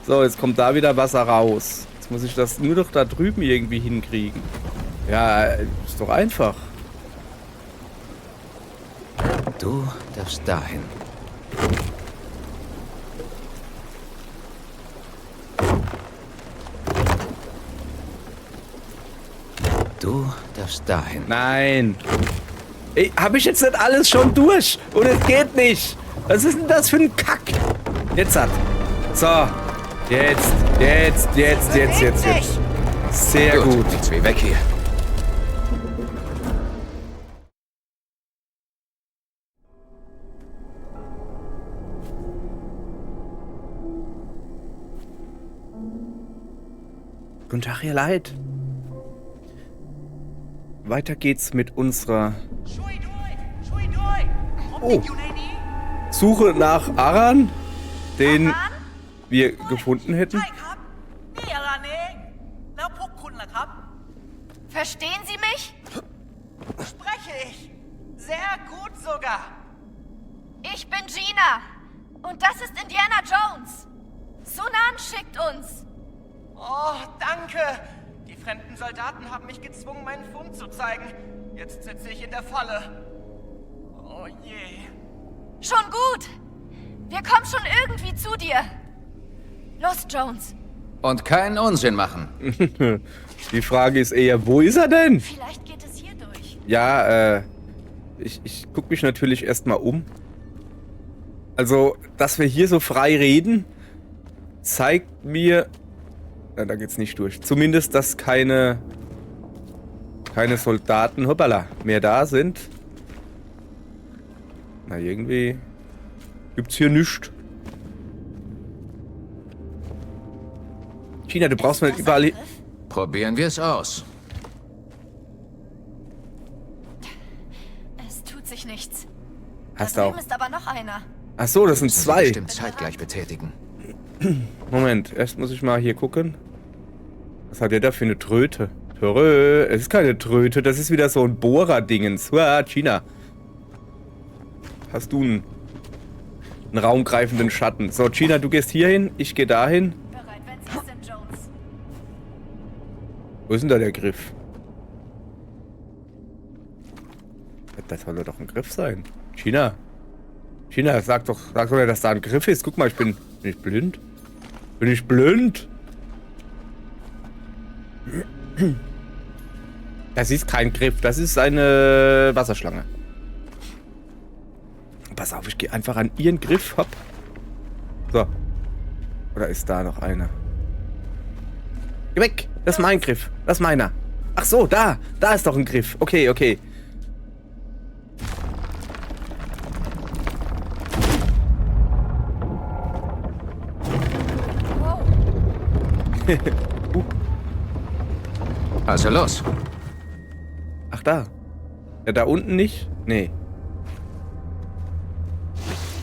So, jetzt kommt da wieder Wasser raus. Jetzt muss ich das nur noch da drüben irgendwie hinkriegen. Ja, ist doch einfach. Du darfst dahin. Du darfst dahin. Nein. Ey, hab ich jetzt nicht alles schon durch? Und es geht nicht. Was ist denn das für ein Kack? Jetzt hat. So. Jetzt. Sehr gut. XW, weg hier. Guten Tag, ihr Leid. Weiter geht's mit unserer Suche nach Aran, den wir gefunden hätten. Verstehen Sie mich? Spreche ich. Sehr gut sogar. Ich bin Gina. Und das ist Indiana Jones. Sunan schickt uns. Oh, danke. Die fremden Soldaten haben mich gezwungen, meinen Fund zu zeigen. Jetzt sitze ich in der Falle. Oh je. Schon gut. Wir kommen schon irgendwie zu dir. Los, Jones. Und keinen Unsinn machen. Die Frage ist eher, wo ist er denn? Vielleicht geht es hier durch. Ja, ich guck mich natürlich erstmal um. Also, dass wir hier so frei reden, zeigt mir... Na, da geht's nicht durch. Zumindest, dass keine Soldaten, hoppala, mehr da sind. Na, irgendwie gibt's hier nichts. China, du brauchst mal überall... Probieren wir es aus. Es tut sich nichts. Hast Da du drüben auch. ist aber noch einer. Ach so, das sind Müssen Sie zwei. bestimmt zeitgleich betätigen. Moment, erst muss ich mal hier gucken. Was hat der da für eine Tröte? Es ist keine Tröte, das ist wieder so ein Bohrer-Dingens. China. Hast du einen raumgreifenden Schatten? So, China, du gehst hier hin, ich gehe dahin. Bereit, wenn Sie es sind, Jones. Wo ist denn da der Griff? Das soll doch ein Griff sein. China. China, sag doch nicht, dass da ein Griff ist. Guck mal, bin ich blind? Bin ich blind? Das ist kein Griff, das ist eine Wasserschlange. Pass auf, ich gehe einfach an ihren Griff. Hopp. So. Oder ist da noch einer? Geh weg! Das ist mein Griff. Das ist meiner. Ach so, da. Da ist doch ein Griff. Okay, okay. Also los. Ach, da. Ja, da unten nicht? Nee.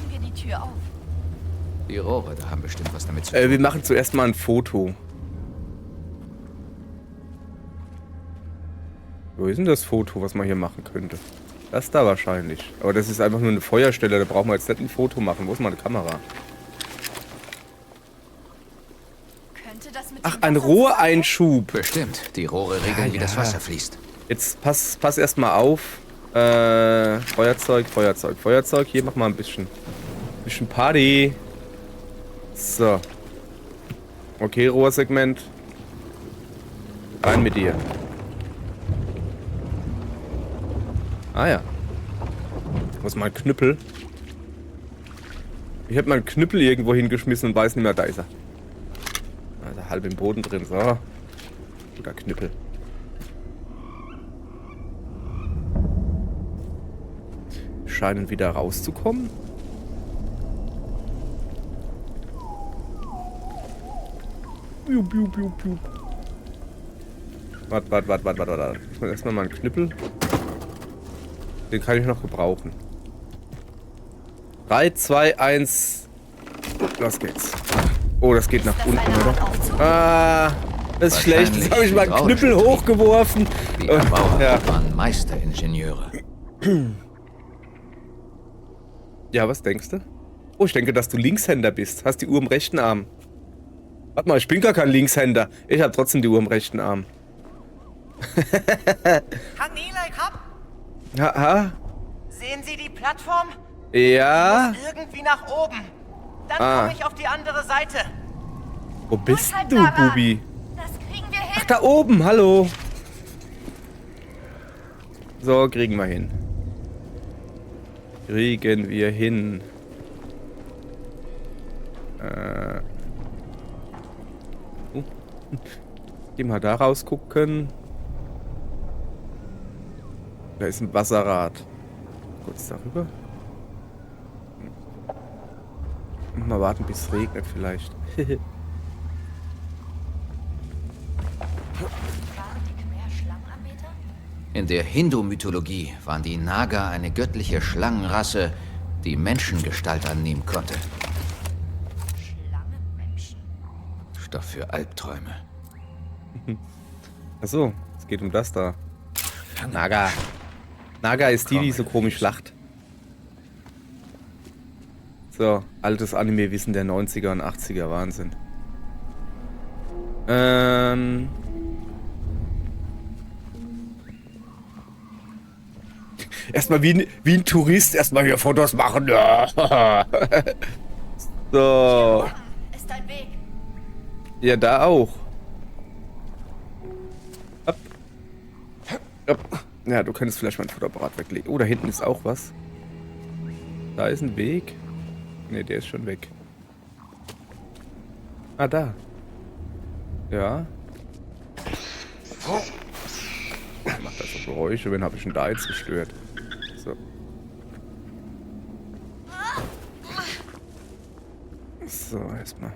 Kriegen wir die Tür auf. Die Rohre, da haben bestimmt was damit zu tun. Wir machen zuerst mal ein Foto. Wo ist denn das Foto, was man hier machen könnte? Das da wahrscheinlich. Aber das ist einfach nur eine Feuerstelle, da brauchen wir jetzt nicht ein Foto machen. Wo ist meine Kamera? Könnte das mit Ach, dem ein Wasser Rohreinschub. Rohreinschub. Bestimmt. Die Rohre regeln, wie das ja. Wasser fließt. Jetzt pass erstmal auf. Feuerzeug. Hier mach mal ein bisschen Party. So. Okay, Rohrsegment. Rein mit dir. Ah ja. Wo ist mein Knüppel? Ich habe meinen Knüppel irgendwo hingeschmissen und weiß nicht mehr, da ist er. Also halb im Boden drin. So. Guter Knüppel. Scheinen wieder rauszukommen. Warte. Ich muss erstmal meinen Knüppel. Den kann ich noch gebrauchen. 3, 2, 1. Los geht's. Oh, das geht nach Das unten, eine Art oder? Aufzug? Ah, das ist schlecht. Jetzt habe ich meinen Knüppel hochgeworfen. Die Erbauer Ja. waren Meisteringenieure. Ja, was denkst du? Oh, ich denke, dass du Linkshänder bist. Hast die Uhr im rechten Arm. Warte mal, ich bin gar kein Linkshänder. Ich habe trotzdem die Uhr im rechten Arm. ทางนี้เลยครับ Ha? Sehen Sie die Plattform? Ja? Irgendwie nach oben. Dann Ah. komme ich auf die andere Seite. Wo bist Halt du, daran. Bubi? Das kriegen wir Ach, hin. da oben, hallo. So, kriegen wir hin. Kriegen wir hin. Geh mal da raus gucken. Da ist ein Wasserrad. Kurz darüber. Mal warten, bis es regnet vielleicht. Waren die Khmer-Schlangenanbeter? In der Hindu-Mythologie waren die Naga eine göttliche Schlangenrasse, die Menschengestalt annehmen konnte. Schlangenmenschen. Stoff für Albträume. Achso, es geht um das da. Naga. Naga ist die so komisch lacht. So, altes Anime-Wissen der 90er und 80er. Wahnsinn. Erstmal wie ein Tourist erstmal hier Fotos machen. Ja. So. Ist ein Weg. Ja, da auch. Ab. Ab. Ja, du könntest vielleicht mein Fotoapparat weglegen. Oh, da hinten ist auch was. Da ist ein Weg. Ne, der ist schon weg. Ah, da. Ja. Macht das so Geräusche? Wen habe ich denn da jetzt gestört? So. So, erstmal.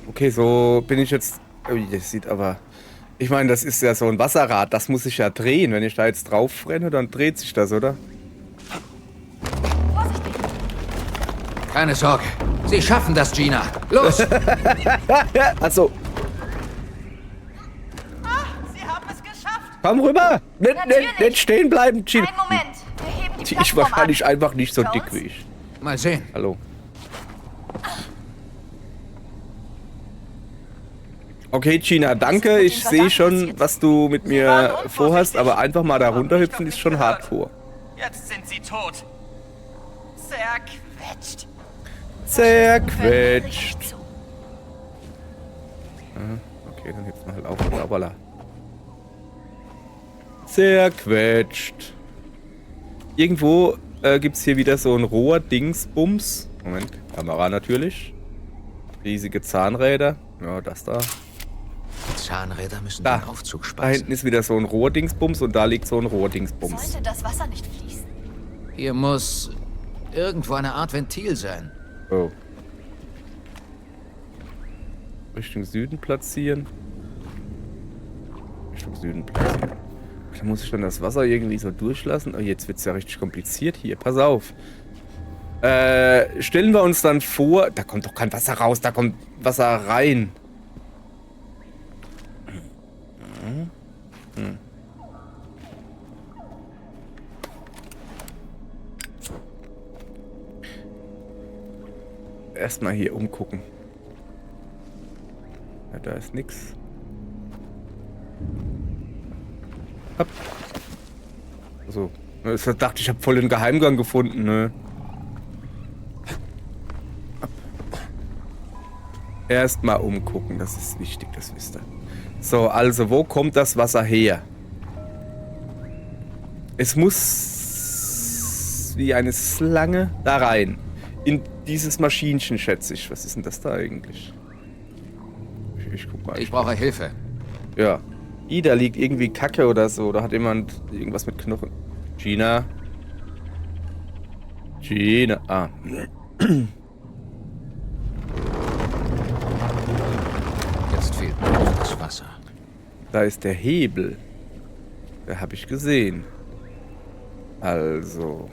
Okay, so bin ich jetzt... Oh, das sieht aber... Ich meine, das ist ja so ein Wasserrad. Das muss sich ja drehen. Wenn ich da jetzt drauf renne, dann dreht sich das, oder? Vorsichtig. Keine Sorge. Sie schaffen das, Gina. Los! Achso, Sie haben es geschafft. komm rüber! Natürlich. Nicht stehen bleiben, Gina. Einen Moment. Wir heben die Die ist Plattform wahrscheinlich an. einfach nicht so Jones? dick wie ich. Mal sehen. Hallo. Okay, Gina, danke. Ich sehe schon, was du mit mir vorhast, aber einfach mal da runterhüpfen ist schon hardcore. Jetzt sind sie tot. Zerquetscht. Zerquetscht. Richtig zu. Okay, dann hüpfen wir halt auf. Hoppala. Zerquetscht. Irgendwo gibt es hier wieder so ein Rohr-Dingsbums. Moment, Kamera natürlich. Riesige Zahnräder. Ja, das da. Zahnräder müssen Da. den Aufzug Da speisen. hinten ist wieder so ein Rohrdingsbums und da liegt so ein Rohrdingsbums. Sollte das Wasser nicht fließen? Hier muss irgendwo eine Art Ventil sein. Oh. Richtung Süden platzieren. Richtung Süden platzieren. Da muss ich dann das Wasser irgendwie so durchlassen. Oh, jetzt wird es ja richtig kompliziert hier. Pass auf. Stellen wir uns dann vor... Da kommt doch kein Wasser raus, da kommt Wasser rein. Erstmal hier umgucken. Ja, da ist nix. Hopp. So. Ich dachte, ich habe voll den Geheimgang gefunden, ne? Hopp. Erstmal umgucken, das ist wichtig, das wisst ihr. So, also, wo kommt das Wasser her? Es muss wie eine Schlange da rein. In dieses Maschinchen, schätze ich. Was ist denn das da eigentlich? Ich guck mal. Ich brauche Hilfe. Ja. Da liegt irgendwie Kacke oder so. Da hat jemand irgendwas mit Knochen. Gina. Gina. Ah. Jetzt fehlt nur noch das Wasser. Da ist der Hebel. Da habe ich gesehen. Also.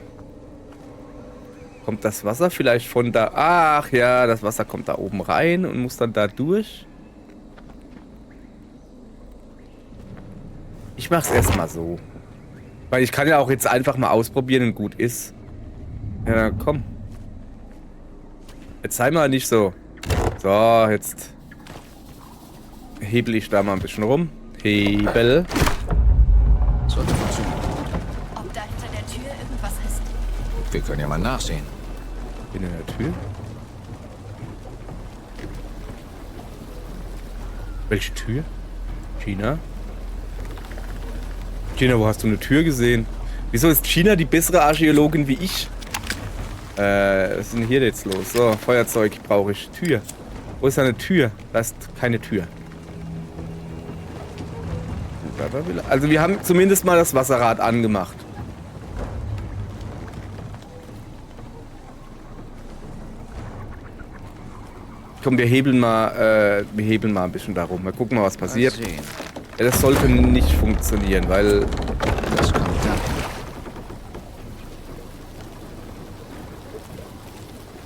Kommt das Wasser vielleicht von da... Ach ja, das Wasser kommt da oben rein und muss dann da durch. Ich mach's erstmal so. Weil ich kann ja auch jetzt einfach mal ausprobieren und gut ist. Ja, komm. Jetzt sei mal nicht so. So, jetzt hebel ich da mal ein bisschen rum. Hebel. Sollte funktionieren. Ob da hinter der Tür irgendwas ist? Wir können ja mal nachsehen. Bin in der Tür. Welche Tür? Gina? Gina, wo hast du eine Tür gesehen? Wieso ist Gina die bessere Archäologin wie ich? Was ist denn hier jetzt los? So, Feuerzeug brauche ich. Tür. Wo ist eine Tür? Da ist keine Tür. Also wir haben zumindest mal das Wasserrad angemacht. Komm, wir hebeln mal ein bisschen darum. Mal gucken mal, was passiert. Mal sehen. Ja, das sollte nicht funktionieren, weil... Das kommt dann.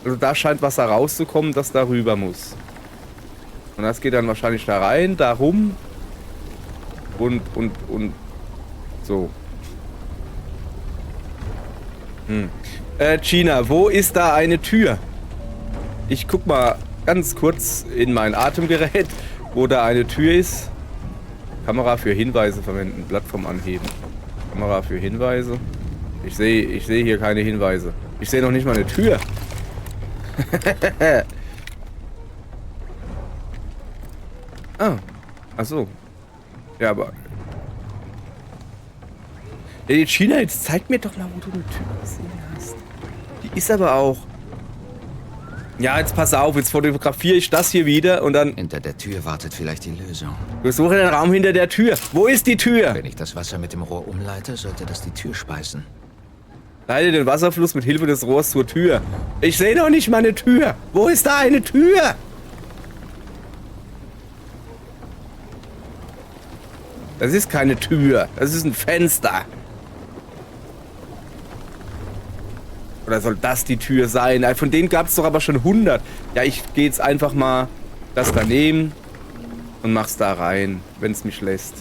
Also da scheint Wasser rauszukommen, das da rüber muss. Und das geht dann wahrscheinlich da rein, da rum. Und so. Gina, wo ist da eine Tür? Ich guck mal ganz kurz in mein Atemgerät, wo da eine Tür ist. Kamera für Hinweise verwenden, Plattform anheben. Kamera für Hinweise. Ich sehe hier keine Hinweise. Ich sehe noch nicht mal eine Tür. Ach so. Ja, aber... Hey, Gina, jetzt zeig mir doch mal, wo du eine Tür gesehen hast. Die ist aber auch... Ja, jetzt pass auf, jetzt fotografiere ich das hier wieder und dann... Hinter der Tür wartet vielleicht die Lösung. Durchsuche den Raum hinter der Tür. Wo ist die Tür? Wenn ich das Wasser mit dem Rohr umleite, sollte das die Tür speisen. Leite den Wasserfluss mit Hilfe des Rohrs zur Tür. Ich sehe noch nicht mal eine Tür. Wo ist da eine Tür? Das ist keine Tür. Das ist ein Fenster. Oder soll das die Tür sein? Von denen gab es doch aber schon 100. Ja, ich gehe jetzt einfach mal das daneben und mach's da rein, wenn es mich lässt.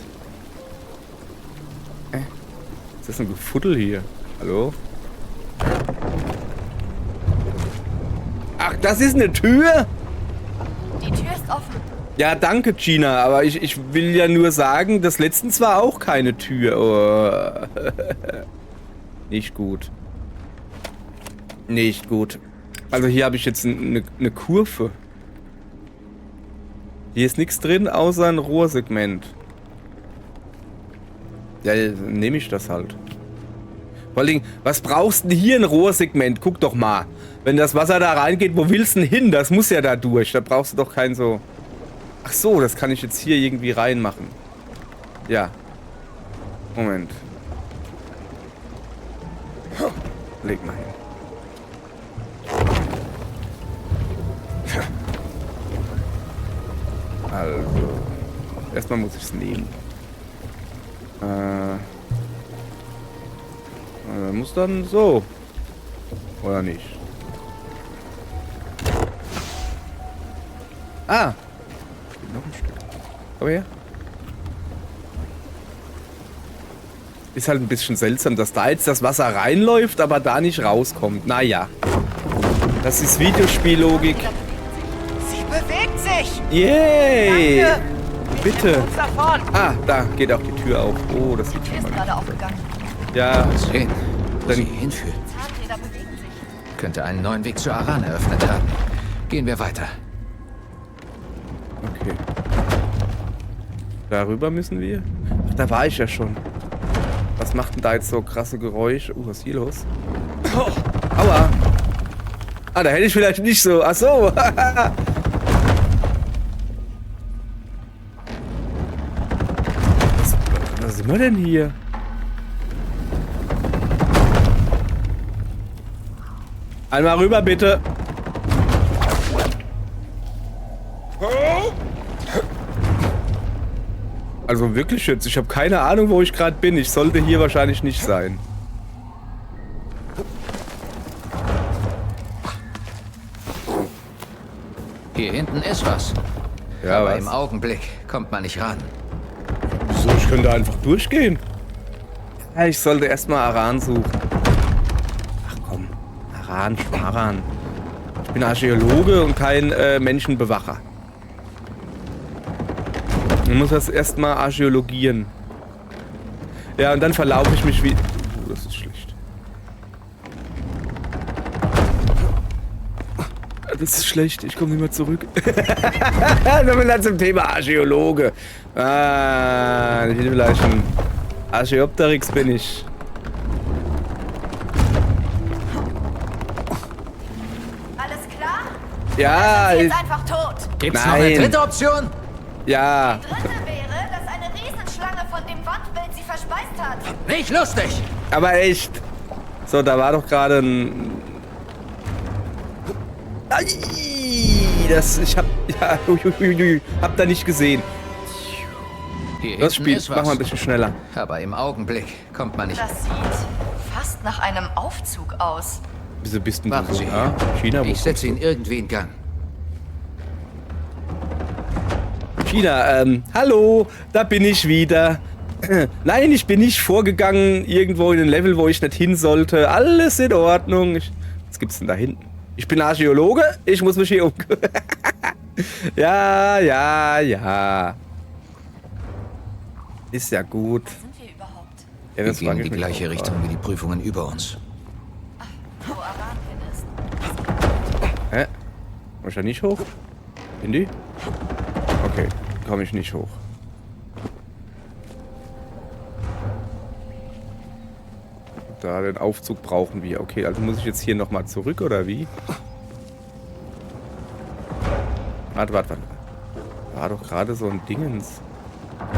Ist das ein Gefuddel hier? Hallo? Ach, das ist eine Tür? Die Tür ist offen. Ja, danke, Gina, aber ich will ja nur sagen, das letztens war auch keine Tür. Oh. Nicht gut. Nicht gut. Also hier habe ich jetzt eine Kurve. Hier ist nichts drin, außer ein Rohrsegment. Ja, dann nehme ich das halt. Vor allem, was brauchst du denn hier ein Rohrsegment? Guck doch mal. Wenn das Wasser da reingeht, wo willst du denn hin? Das muss ja da durch. Da brauchst du doch kein so... Ach so, das kann ich jetzt hier irgendwie reinmachen. Ja. Moment. Leg mal hin. Also. Erstmal muss ich es nehmen. Muss dann so. Oder nicht? Ah! Noch ein Stück. Komm her. Ist halt ein bisschen seltsam, dass da jetzt das Wasser reinläuft, aber da nicht rauskommt. Naja. Das ist Videospiellogik. Sie bewegt sich! Yay! Danke. Bitte. Wir uns davon. Ah, da geht auch die Tür auf. Oh, das sieht Die Tür schon ist mal. gerade aufgegangen. Ja, Mal sehen, wo Dann- sie hinführt. Zahnräder bewegen sich. Könnte einen neuen Weg zu Aran eröffnet haben. Gehen wir weiter. okay. Darüber müssen wir? Ach, da war ich ja schon. Was macht denn da jetzt so krasse Geräusche? Was ist hier los? Oh, aua. Ah, da hätte ich vielleicht nicht so. Ach so. Was sind wir denn hier? Einmal rüber, bitte. Also wirklich jetzt, ich habe keine Ahnung, wo ich gerade bin. Ich sollte hier wahrscheinlich nicht sein. Hier hinten ist was. Ja, Aber was? im Augenblick kommt man nicht ran. So, ich könnte einfach durchgehen. Ja, ich sollte erstmal Aran suchen. Ach komm, Aran, Schmaran. Ich bin Archäologe und kein Menschenbewacher. Ich muss das erstmal archäologieren. Ja, und dann verlaufe ich mich wie... das ist schlecht. Das ist schlecht, ich komme nicht mehr zurück. Dann zum Thema Archäologe. Ah, ich bin vielleicht ein Archäopteryx bin ich. Alles klar? Ja, Sie ich, ist einfach tot. Gibt's noch eine Nein. dritte Option? ja. Dritte wäre, dass eine Riesenschlange von dem Wandbild sie verspeist hat. Nicht lustig! Aber echt. So, da war doch gerade ein... Ai, ich hab da nicht gesehen. Hier Das hinten Spiel, ist mach mal was. ein bisschen schneller. Aber im Augenblick kommt man nicht. Das sieht fast nach einem Aufzug aus. Wieso bist denn Warten du so? Sie. Ja? China, wo Ich setze ihn irgendwie in Gang. China, hallo, da bin ich wieder. Nein, ich bin nicht vorgegangen irgendwo in ein Level, wo ich nicht hin sollte. Alles in Ordnung. Was gibt's denn da hinten? Ich bin Archäologe, ich muss mich hier um... Ja. Ist ja gut. Wo sind wir überhaupt? Ja, Wir das gehen frag in ich die mich gleiche auch Richtung wie die Prüfungen über uns. Wo Aranien ist. gerade. Hä? Komm ich da nicht hoch? In die? Okay, komme ich nicht hoch. Da den Aufzug brauchen wir. Okay, also muss ich jetzt hier nochmal zurück, oder wie? Warte. War doch gerade so ein Dingens.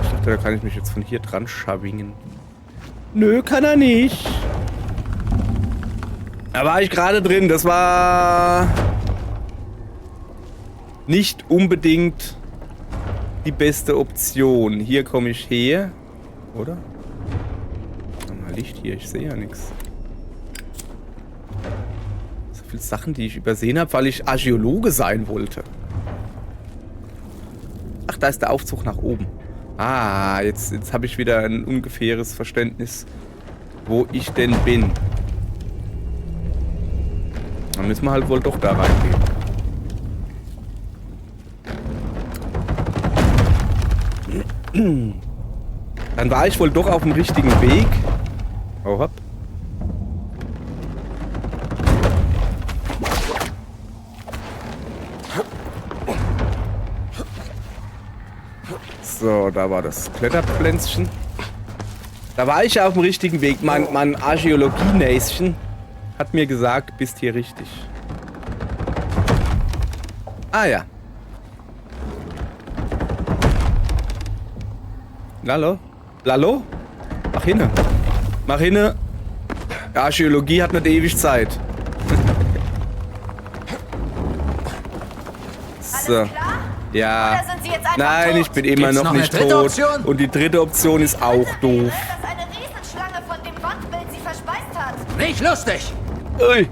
Ich dachte, da kann ich mich jetzt von hier dran schabingen. Nö, kann er nicht. Da war ich gerade drin. Das war nicht unbedingt die beste Option. Hier komme ich her. Oder? Mal Licht hier. Ich sehe ja nichts. So viele Sachen, die ich übersehen habe, weil ich Archäologe sein wollte. Ach, da ist der Aufzug nach oben. Ah, jetzt habe ich wieder ein ungefähres Verständnis, wo ich denn bin. Dann müssen wir halt wohl doch da reingehen. Dann war ich wohl doch auf dem richtigen Weg. Oh, hopp. So, da war das Kletterpflänzchen. Da war ich ja auf dem richtigen Weg. Mein Archäologie-Näschen hat mir gesagt, bist hier richtig. Ah ja. Lalo? Lalo? Mach hinne. Mach hinne. Archäologie hat nicht ewig Zeit. So. Alles klar? Ja. Oder sind Sie jetzt einfach Nein, tot? ich bin immer Gibt's noch noch eine nicht dritte tot. Option? Und die dritte Option ist auch Dritte wäre, doof. dass eine Riesenschlange von dem Wandbild sie verspeist hat. Nicht lustig! Ui.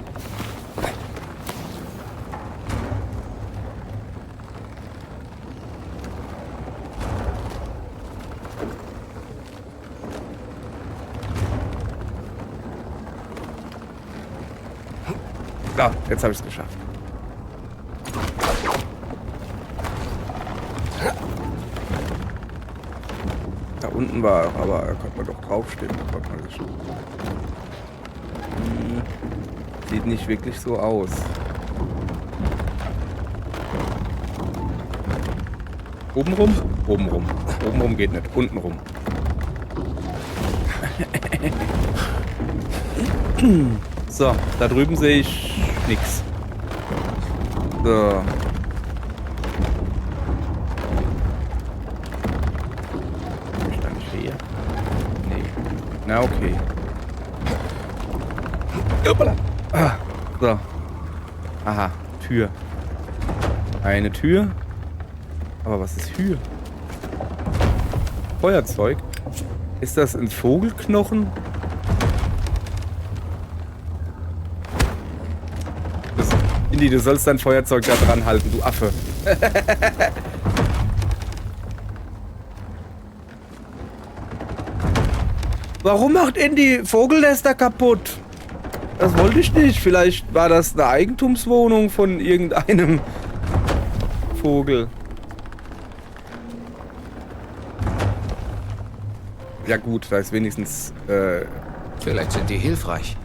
So, jetzt habe ich es geschafft. Da unten war er, aber da konnte man doch draufstehen. Da konnte man sich... Sieht nicht wirklich so aus. Oben rum? Oben rum. Oben rum geht nicht. Unten rum. So, da drüben sehe ich nix. So. Komm ich da nicht her? Nee. Na okay. Hoppala. Ah, so. Aha, Tür. Eine Tür. Aber was ist hier? Feuerzeug. Ist das ein Vogelknochen? Das Indy, du sollst dein Feuerzeug da dran halten, du Affe. Warum macht Indy Vogelnester kaputt? Das wollte ich nicht. Vielleicht war das eine Eigentumswohnung von irgendeinem Vogel. Ja gut, da ist wenigstens... Vielleicht sind die hilfreich.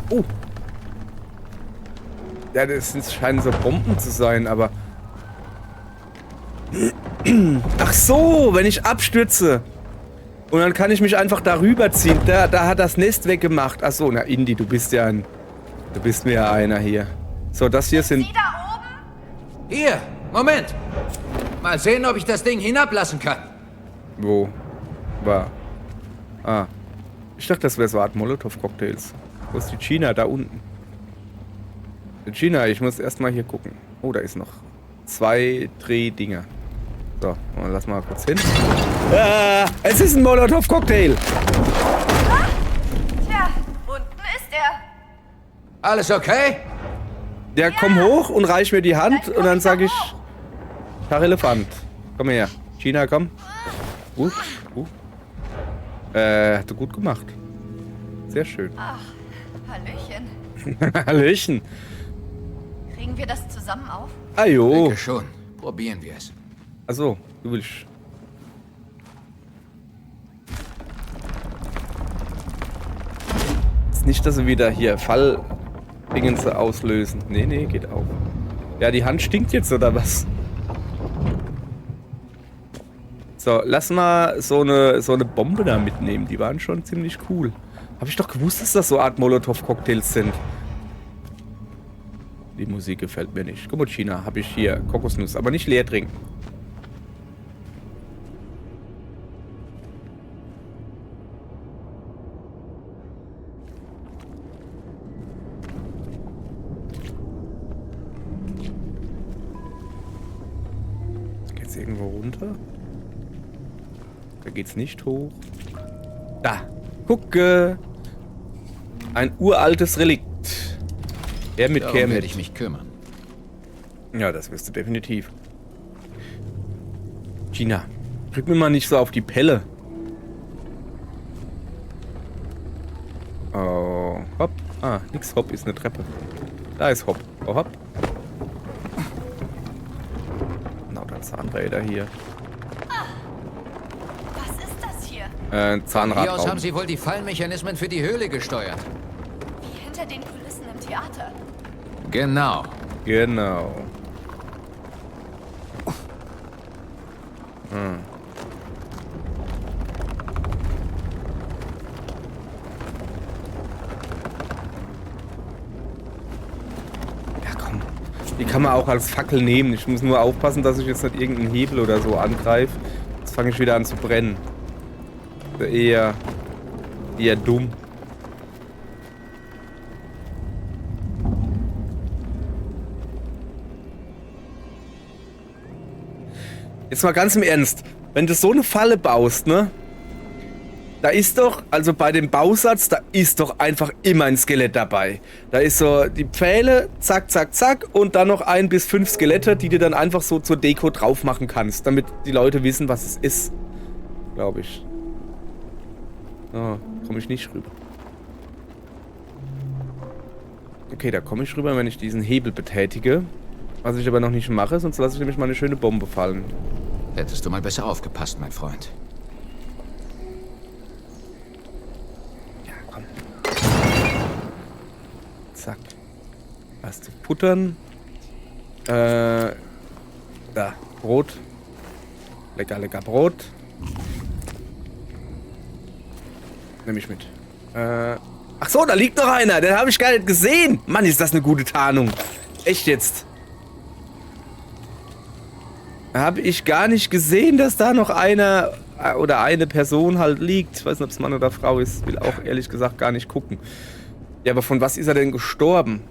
Oh. Ja, das scheinen so Bomben zu sein, aber... Ach so, wenn ich abstürze. Und dann kann ich mich einfach darüber ziehen. Da hat das Nest weggemacht. Ach so, na Indy, du bist mir ja einer hier. So, das hier sind... Sie da oben? Hier, Moment. Mal sehen, ob ich das Ding hinablassen kann. Wo? War. Ah. Ich dachte, das wäre so eine Art Molotow-Cocktails. Wo ist die Gina? Da unten. Die Gina, ich muss erstmal hier gucken. Oh, da ist noch 2 Drehdinger. So, lass mal kurz hin. Es ist ein Molotow-Cocktail. Tja, unten ist er. Alles okay? Der komm hoch und reich mir die Hand und dann sage ich... Tag Elefant. Komm her. Gina, komm. Hast du gut gemacht. Sehr schön. Ach, Hallöchen. Hallöchen. Kriegen wir das zusammen auf? Ajo. Denke schon. Probieren wir es. Achso, du willst... Ist nicht, dass sie wieder hier Falldingens auslösen. Nee, geht auf. Ja, die Hand stinkt jetzt, oder was? So, lass mal so eine Bombe da mitnehmen. Die waren schon ziemlich cool. Hab ich doch gewusst, dass das so eine Art Molotow-Cocktails sind. Die Musik gefällt mir nicht. Guck mal, China, habe ich hier Kokosnuss, aber nicht leer trinken. Geht's irgendwo runter? Da geht's nicht hoch. Da, gucke. Ein uraltes Relikt. Er mit Darum Kermit. werde ich mich kümmern. Ja, das wirst du definitiv. Gina, drück mir mal nicht so auf die Pelle. Oh, hopp. Ah, nix, hopp ist eine Treppe. Da ist hopp. Oh, hopp. Lauter Zahnräder hier. Was ist das hier? Hier aus Zahnradraum. haben sie wohl die Fallmechanismen für die Höhle gesteuert. Wie hinter den Kulissen im Theater. Genau. Genau. Hm. Ja, komm. Die kann man auch als Fackel nehmen. Ich muss nur aufpassen, dass ich jetzt nicht irgendeinen Hebel oder so angreife. Jetzt fange ich wieder an zu brennen. Eher dumm. Jetzt mal ganz im Ernst, wenn du so eine Falle baust, ne? Da ist doch, also bei dem Bausatz, da ist doch einfach immer ein Skelett dabei. Da ist so die Pfähle, zack, zack, zack, und dann noch 1 bis 5 Skelette, die du dann einfach so zur Deko drauf machen kannst, damit die Leute wissen, was es ist. Glaube ich. Oh, komme ich nicht rüber. Okay, da komme ich rüber, wenn ich diesen Hebel betätige. Was ich aber noch nicht mache, sonst lasse ich nämlich mal eine schöne Bombe fallen. Hättest du mal besser aufgepasst, mein Freund. Ja, komm. Zack. Was zu futtern. Da. Brot. Lecker, lecker Brot. Nehme ich mit. Ach so, da liegt noch einer. Den habe ich gar nicht gesehen. Mann, ist das eine gute Tarnung. Echt jetzt. Habe ich gar nicht gesehen, dass da noch einer oder eine Person halt liegt. Ich weiß nicht, ob es Mann oder Frau ist. Will auch ehrlich gesagt gar nicht gucken. Ja, aber von was ist er denn gestorben?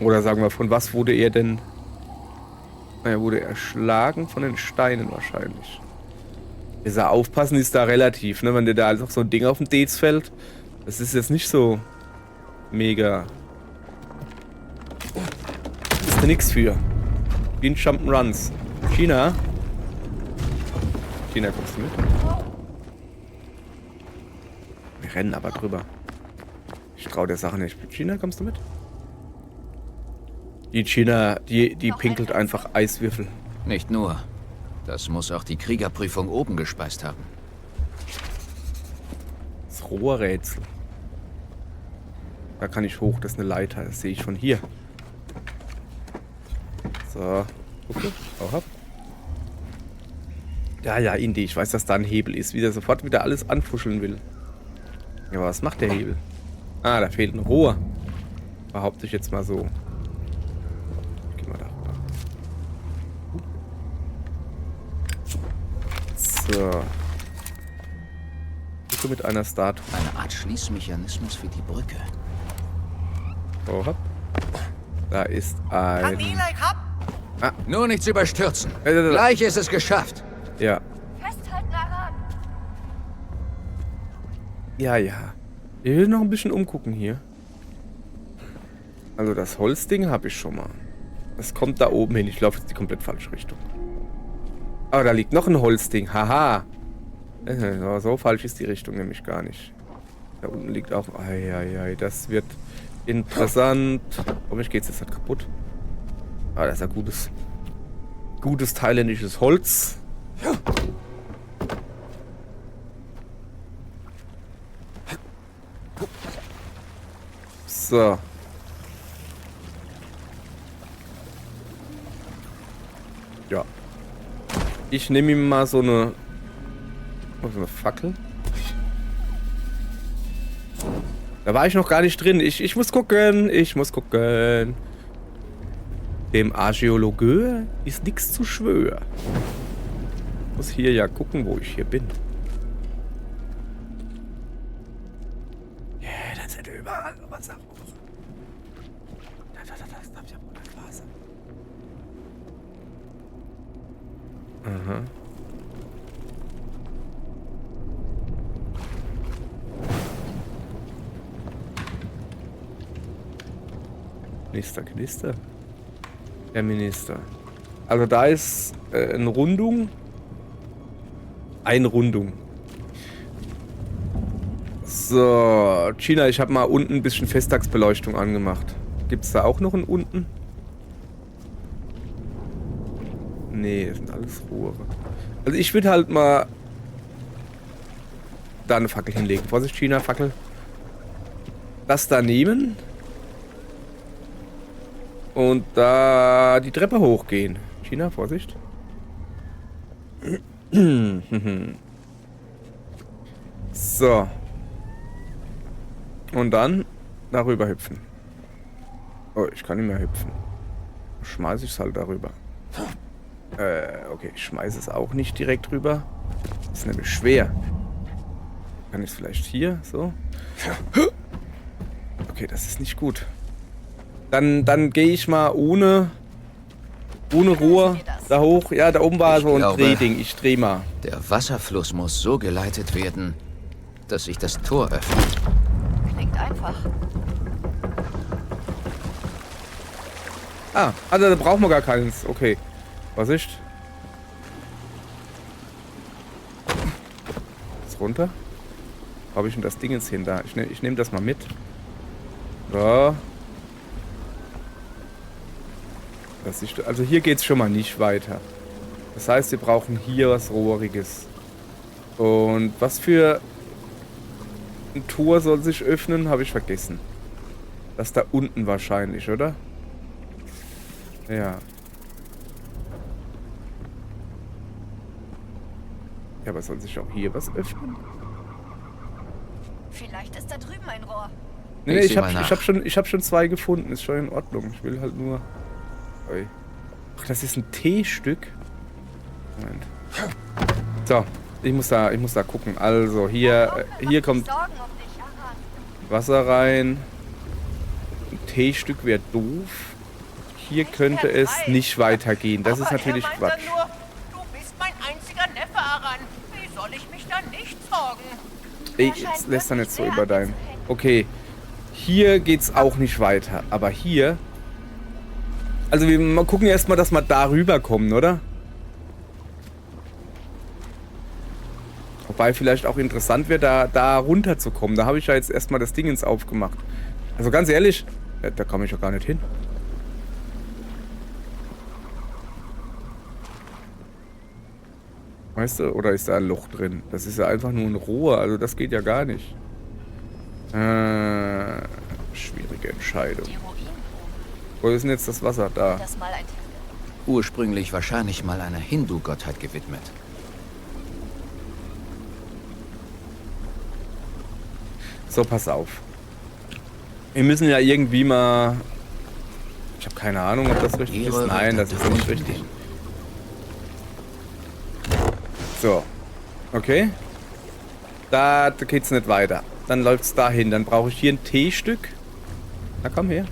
Oder sagen wir, von was wurde er denn... Er wurde erschlagen von den Steinen wahrscheinlich. Besser aufpassen ist da relativ, ne? Wenn dir da einfach so ein Ding auf den Dates fällt. Das ist jetzt nicht so mega. Das ist da nix für. Wie ein Jump'n'Runs. Gina? Gina, kommst du mit? Wir rennen aber drüber. Ich trau der Sache nicht. Gina, kommst du mit? Die Gina, die pinkelt einfach Eiswürfel. Nicht nur. Das muss auch die Kriegerprüfung oben gespeist haben. Das Rohrrätsel. Da kann ich hoch, das ist eine Leiter. Das sehe ich von hier. So. Okay, auch ab. Ja, Indy, ich weiß, dass da ein Hebel ist. Wie der sofort wieder alles anfuscheln will. Ja, aber was macht der Hebel? Ah, da fehlt ein Rohr. Behaupte ich jetzt mal so. Geh mal da rüber. So. Brücke mit einer Statue. Eine Art Schließmechanismus für die Brücke. Oh, hopp. Da ist ein... Nur nichts überstürzen. Gleich ist es geschafft. Ja. Festhalten, Aran. Ja. Ich will noch ein bisschen umgucken hier. Also das Holzding habe ich schon mal. Das kommt da oben hin. Ich laufe jetzt die komplett falsche Richtung. Aber da liegt noch ein Holzding. Haha. So falsch ist die Richtung nämlich gar nicht. Da unten liegt auch... Eieiei, das wird interessant. Hoffentlich geht es jetzt nicht kaputt. Aber das ist ein gutes thailändisches Holz. So. Ja. Ich nehme ihm mal so eine Fackel. Da war ich noch gar nicht drin. Ich muss gucken. Dem Archäologe ist nichts zu schwör. Muss hier ja gucken, wo ich hier bin. Ja, das sind überall Wasser hoch. Das ist ja wohl das Wasser. Aha. Knister. Herr Minister. Also da ist eine Rundung. Eine Rundung. So, Gina, ich habe mal unten ein bisschen Festtagsbeleuchtung angemacht. Gibt es da auch noch einen unten? Nee, das sind alles Rohre. Also ich würde halt mal da eine Fackel hinlegen. Vorsicht, Gina, Fackel. Das da nehmen. Und da die Treppe hochgehen. Gina, Vorsicht. So. Und dann darüber hüpfen. Oh, ich kann nicht mehr hüpfen. Schmeiße ich es halt darüber. Okay, ich schmeiße es auch nicht direkt rüber. Das ist nämlich schwer. Kann ich es vielleicht hier? So. Okay, das ist nicht gut. Dann gehe ich mal ohne Rohr da hoch. Ja, da oben war so ein Drehding. Ich drehe mal. Der Wasserfluss muss so geleitet werden, dass sich das Tor öffnet. Klingt einfach. Also da brauchen wir gar keins. Okay. Vorsicht. Jetzt runter. Wo habe ich denn das Ding jetzt hin da? Ich nehme das mal mit. So. Also hier geht es schon mal nicht weiter. Das heißt, wir brauchen hier was Rohriges. Und was für ein Tor soll sich öffnen, habe ich vergessen. Das da unten wahrscheinlich, oder? Ja. Ja, aber soll sich auch hier was öffnen? Vielleicht ist da drüben ein Rohr. Nee, ich hab schon zwei gefunden. Ist schon in Ordnung. Ich will halt nur... Ach, das ist ein T-Stück. Moment. So, ich muss da gucken. Also, hier kommt Wasser rein. Ein T-Stück wäre doof. Hier könnte es nicht weitergehen. Das ist natürlich Quatsch. Du bist mein einziger Neffe, Aran. Wie soll morgen. Ey, jetzt lässt er nicht so über dein... Okay. Hier geht's auch nicht weiter. Aber hier... Also wir mal gucken erstmal, dass wir da rüberkommen, oder? Wobei vielleicht auch interessant wäre, da runterzukommen. Da habe ich ja jetzt erstmal das Ding ins aufgemacht. Also ganz ehrlich, da komme ich ja gar nicht hin. Weißt du? Oder ist da ein Loch drin? Das ist ja einfach nur ein Rohr. Also das geht ja gar nicht. Schwierige Entscheidung. Die Ruinen Wo ist denn jetzt das Wasser? Da. oben. Das mal ein Tempel. Ursprünglich wahrscheinlich mal einer Hindu-Gottheit gewidmet. So, pass auf. Wir müssen ja irgendwie mal... Ich habe keine Ahnung, ob das richtig ist. Nein, das ist nicht richtig. So. Okay. Da geht's nicht weiter. Dann läuft's dahin. Dann brauche ich hier ein T-Stück. Na komm her.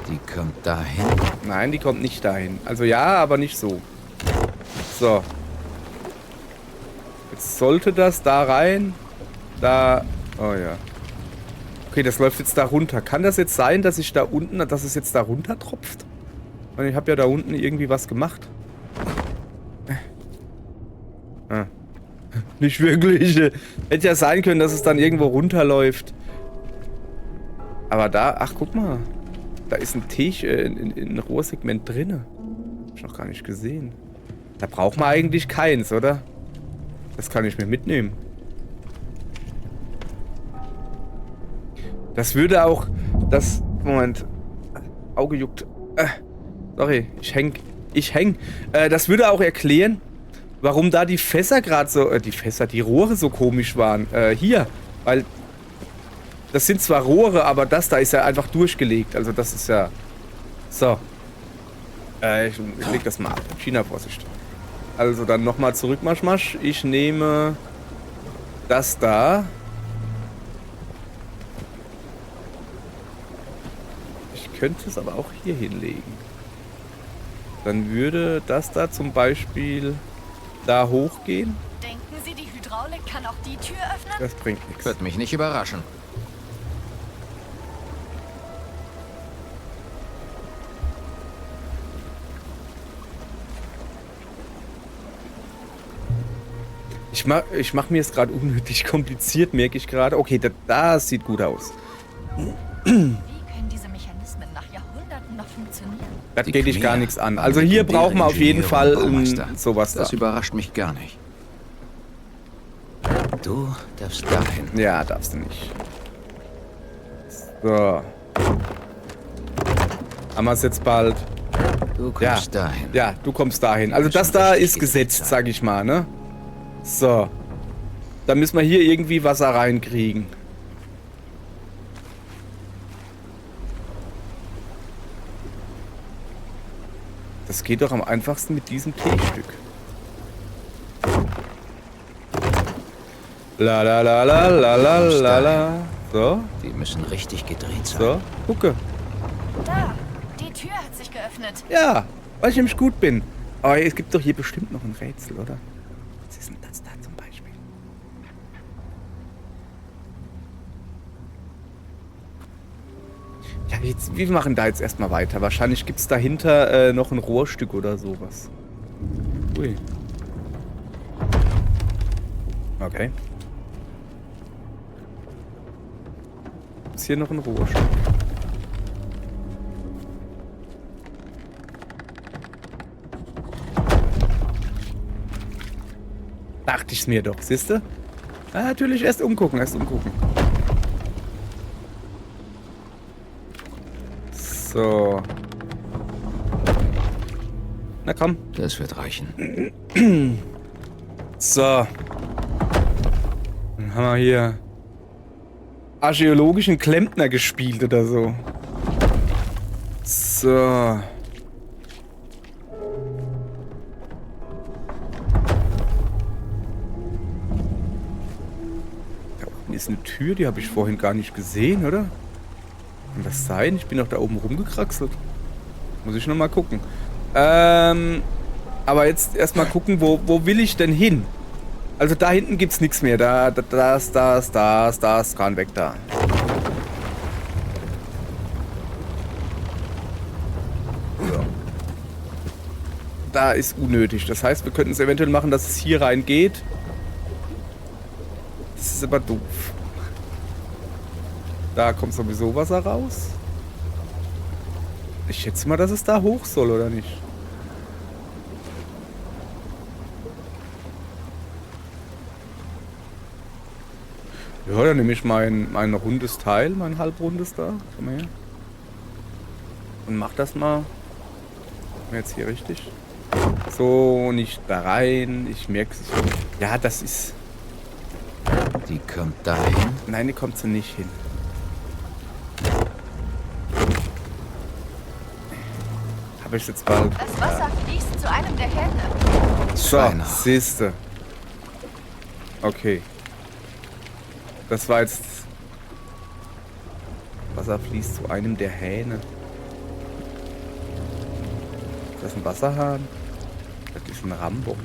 Die kommt dahin. Nein, die kommt nicht dahin. Also ja, aber nicht so. So. Jetzt sollte das da rein. Da. Oh ja. Okay, das läuft jetzt da runter. Kann das jetzt sein, dass ich da unten, dass es jetzt da runter tropft? Und ich habe ja da unten irgendwie was gemacht. Nicht wirklich. Hätte ja sein können, dass es dann irgendwo runterläuft. Aber da, ach guck mal. Da ist ein ein Rohrsegment drin. Hab ich noch gar nicht gesehen. Da braucht man eigentlich keins, oder? Das kann ich mir mitnehmen. Das würde auch das... Moment. Auge juckt. Sorry, ich häng. Das würde auch erklären, warum da die Fässer gerade so... die Rohre so komisch waren. Hier. Weil... Das sind zwar Rohre, aber das da ist ja einfach durchgelegt. Also das ist ja... So. Ich leg das mal ab. China, Vorsicht. Also dann nochmal zurück, Masch. Ich nehme... das da. Ich könnte es aber auch hier hinlegen. Dann würde das da zum Beispiel da hochgehen. Denken Sie, die Hydraulik kann auch die Tür öffnen? Das bringt nichts. Wird mich nicht überraschen. Ich mach mir es gerade unnötig kompliziert, merke ich gerade. Okay, das sieht gut aus. Wie können diese Mechanismen nach Jahrhunderten noch funktionieren? Das Die geht dich gar Khmer nichts an. waren Also hier legendäre brauchen wir auf jeden Ingenieure und Fall Baumeister. sowas da. Das überrascht mich gar nicht. Du darfst dahin. Ja, darfst du nicht. So. Haben wir es jetzt bald. Du kommst Ja. dahin. Ja, du kommst dahin. Also das da ist gesetzt, sag ich mal, ne? So. Dann müssen wir hier irgendwie Wasser reinkriegen. Das geht doch am einfachsten mit diesem T-Stück. La la la la la la la la. So, Die müssen richtig gedreht sein. so, gucke. Da, die Tür hat sich geöffnet. Ja, weil ich nämlich gut bin. Aber es gibt doch hier bestimmt noch ein Rätsel, oder? Was ist denn das da zum Beispiel? Ja, jetzt, wir machen da jetzt erstmal weiter. Wahrscheinlich gibt es dahinter noch ein Rohrstück oder sowas. Ui. Okay. Ist hier noch ein Rohrstück? Dachte ich's mir doch, siehste? Natürlich, erst umgucken. So. Na komm. Das wird reichen. So. Dann haben wir hier archäologischen Klempner gespielt oder so. So. Da unten ist eine Tür, die habe ich vorhin gar nicht gesehen, oder? Kann das sein? Ich bin doch da oben rumgekraxelt. Muss ich noch mal gucken. Aber jetzt erstmal gucken, wo will ich denn hin? Also da hinten gibt's nichts mehr. Das, ran weg da. So. Da ist unnötig. Das heißt, wir könnten es eventuell machen, dass es hier reingeht. Das ist aber doof. Da kommt sowieso Wasser raus. Ich schätze mal, dass es da hoch soll, oder nicht? Ja, dann nehme ich mein rundes Teil, mein halbrundes da. Komm mal her. Und mach das mal. Jetzt hier richtig. So, nicht da rein. Ich merke es. Ja, das ist... Die kommt dahin. Nein, die kommt so nicht hin. Habe ich jetzt bald. Das Wasser fließt zu einem der Hähne. So, Schweine. siehste. Okay. Das war jetzt... Wasser fließt zu einem der Hähne. Ist das ein Wasserhahn? Das ist ein Rambock.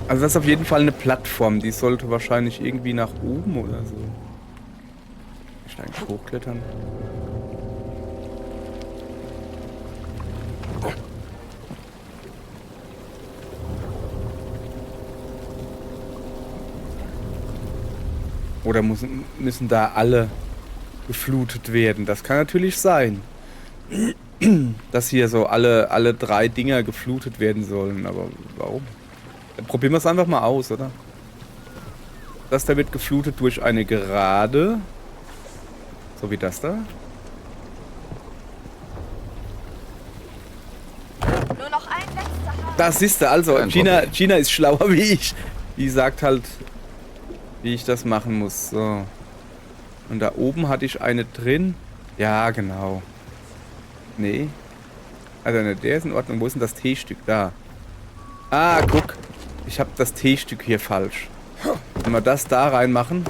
Also das ist auf jeden Fall eine Plattform. Die sollte wahrscheinlich irgendwie nach oben oder so. Ich will eigentlich hochklettern. Oder müssen da alle geflutet werden? Das kann natürlich sein. Dass hier so alle 3 Dinger geflutet werden sollen. Aber warum? Dann probieren wir es einfach mal aus, oder? Das da wird geflutet durch eine Gerade. So wie das da. Nur noch ein letzter Hahn. Das ist also. Kein Gina ist schlauer wie ich. Die sagt halt, wie ich das machen muss. So. Und da oben hatte ich eine drin. Ja, genau. Nee. Also ne, der ist in Ordnung. Wo ist denn das T-Stück? Da. Ah, guck. Ich habe das T-Stück hier falsch. Wenn wir das da reinmachen.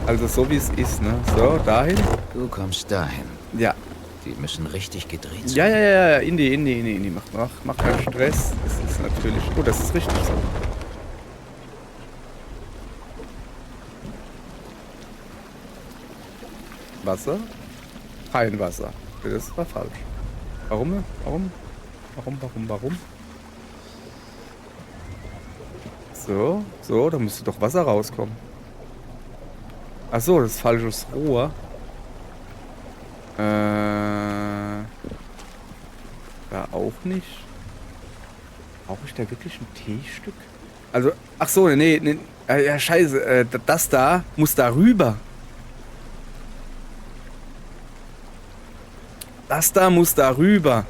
Also so wie es ist, ne? So, dahin. Du kommst dahin. Ja. Die müssen richtig gedreht sein. Ja. In die. Mach keinen Stress. Das ist natürlich... Oh, das ist richtig so. Wasser? Kein Wasser. Das war falsch. Warum? So, da müsste doch Wasser rauskommen. Ach so, das ist falsches Rohr. Da auch nicht. Brauche ich da wirklich ein T-Stück? Also, ach so, nee. Ja, scheiße. Das da muss da rüber. Das da muss da rüber.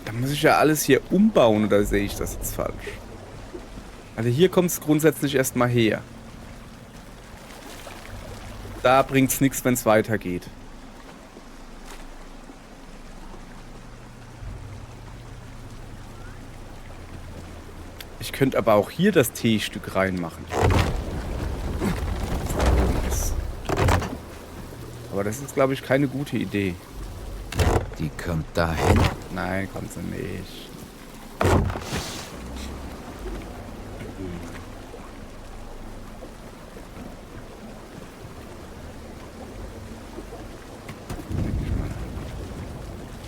Da muss ich ja alles hier umbauen, oder sehe ich das jetzt falsch? Also hier kommt es grundsätzlich erstmal her. Da bringt es nichts, wenn es weitergeht. Ich könnte aber auch hier das T-Stück reinmachen. Aber das ist, glaube ich, keine gute Idee. Die kommt dahin. Nein, kommt sie nicht.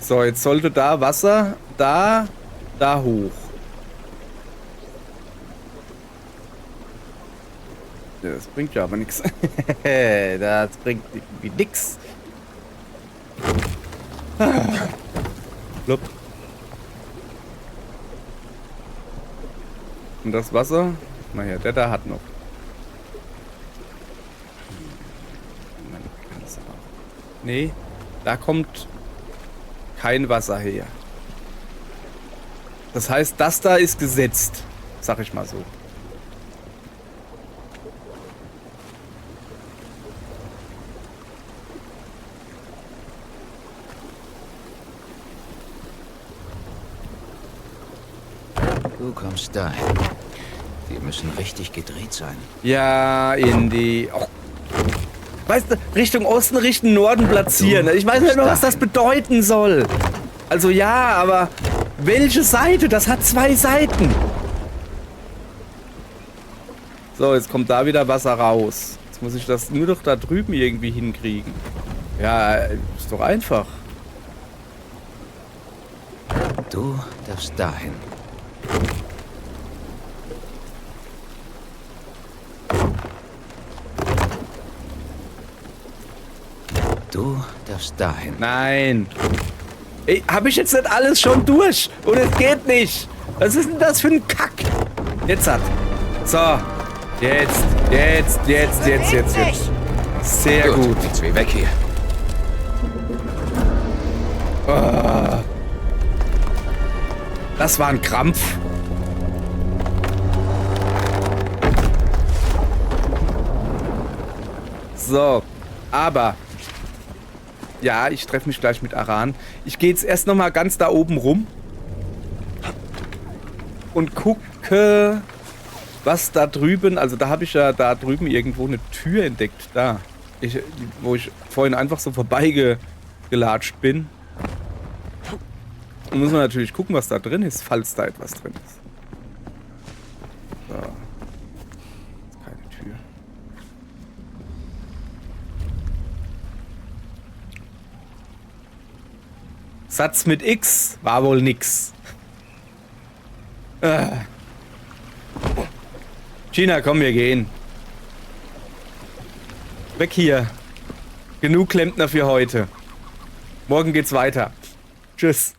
So, jetzt sollte da Wasser, da hoch. Ja, das bringt ja aber nichts. Das bringt irgendwie nix. Blub. Und das Wasser? Naja, der da hat noch. Nee, da kommt kein Wasser her. Das heißt, das da ist gesetzt. Sag ich mal so. Du kommst dahin. Die Die müssen richtig gedreht sein. Ja, Indy. Oh. Weißt du, Richtung Osten, Richtung Norden platzieren. Ich weiß nicht mehr, was das bedeuten soll. Also ja, aber welche Seite? Das hat 2 Seiten. So, jetzt kommt da wieder Wasser raus. Jetzt muss ich das nur doch da drüben irgendwie hinkriegen. Ja, ist doch einfach. Du darfst dahin. Du darfst dahin. Nein. Ey, hab ich jetzt nicht alles schon durch? Und es geht nicht. Was ist denn das für ein Kack? Jetzt hat. So. Jetzt. Sehr gut. Jetzt wie weg hier. Oh. Das war ein Krampf. So. Aber. Ja, ich treffe mich gleich mit Aran. Ich gehe jetzt erst noch mal ganz da oben rum. Und gucke, was da drüben... Also da habe ich ja da drüben irgendwo eine Tür entdeckt. Da. Wo ich vorhin einfach so vorbeigelatscht bin. Und muss man natürlich gucken, was da drin ist, falls da etwas drin ist. So. Ist keine Tür. Satz mit X war wohl nix. Gina, komm, wir gehen. Weg hier. Genug Klempner für heute. Morgen geht's weiter. Tschüss.